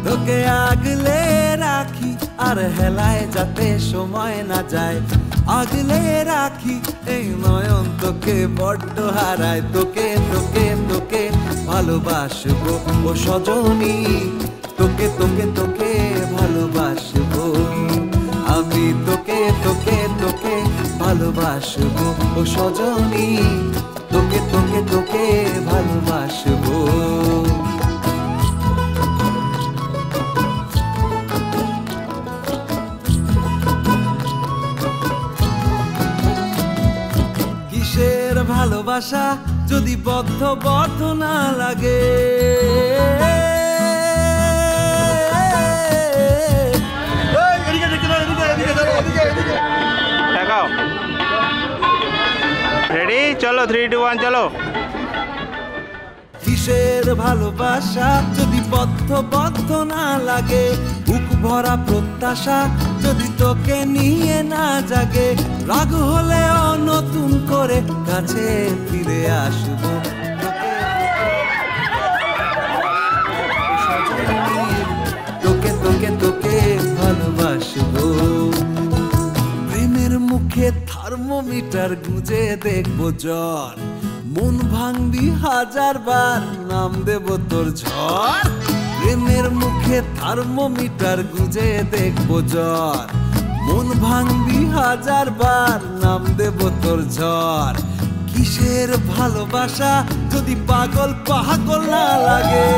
তোকে আগলে রাখি আর হেলায় যাতে সময় না যায়, আগলে রাখি এই নয়ন তোকে বড্ড হারায়। তোকে তোকে তোকে ভালোবাসবো ও সজনী, তোকে তোকে তোকে ভালোবাসবো আমি, তোকে তোকে তোকে ভালোবাসবো ও সজনী, তোকে তোকে তোকে ভালোবাসবো। কিসের ভালোবাসা যদি বদ্ধ বদ্ধ না লাগে, রেডি চলো 3 2 1 চলো। কিসের ভালোবাসা যদি বদ্ধ বদ্ধ না লাগে, বুক ভরা প্রত্যাশা যদি তোকে নিয়ে না জাগে, রাগ হলেও নতুন করে কাছে ফিরে আসবো, তোকে তোকে তোকে ভালোবাসবো। প্রেমের মুখে থার্মোমিটার গুঁজে দেখবো জ্বর, মন ভাঙবি 1000 বার নাম দেব তোর ঝড়। প্রেমের মুখে থার্মোমিটার গুঁজে দেখবো জ্বর, মন ভাঙবি 1000 বার নাম দেব তোর ঝড়। কিসের ভালোবাসা যদি পাগল পাগল না লাগে,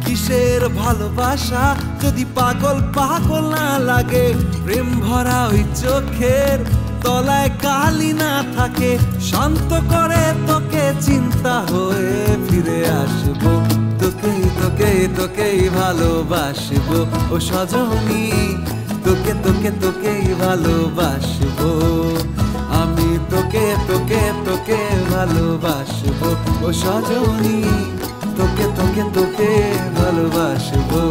কিসের ভালোবাসা যদি পাগল পাগল না লাগে, প্রেম ভরা ওই চোখের তলায় কালি না থাকে, শান্ত করে তোকে চিন্তা হয়ে ফিরে আসবো, তোকে তোকে তোকেই ভালোবাসবো ও সজনী, তোকে তোকে তোকেই ভালোবাসবো আমি, তোকে তোকে তোকে ভালোবাসবো ও সজনী, তোকে তোকে তোকে ভালোবাসবো।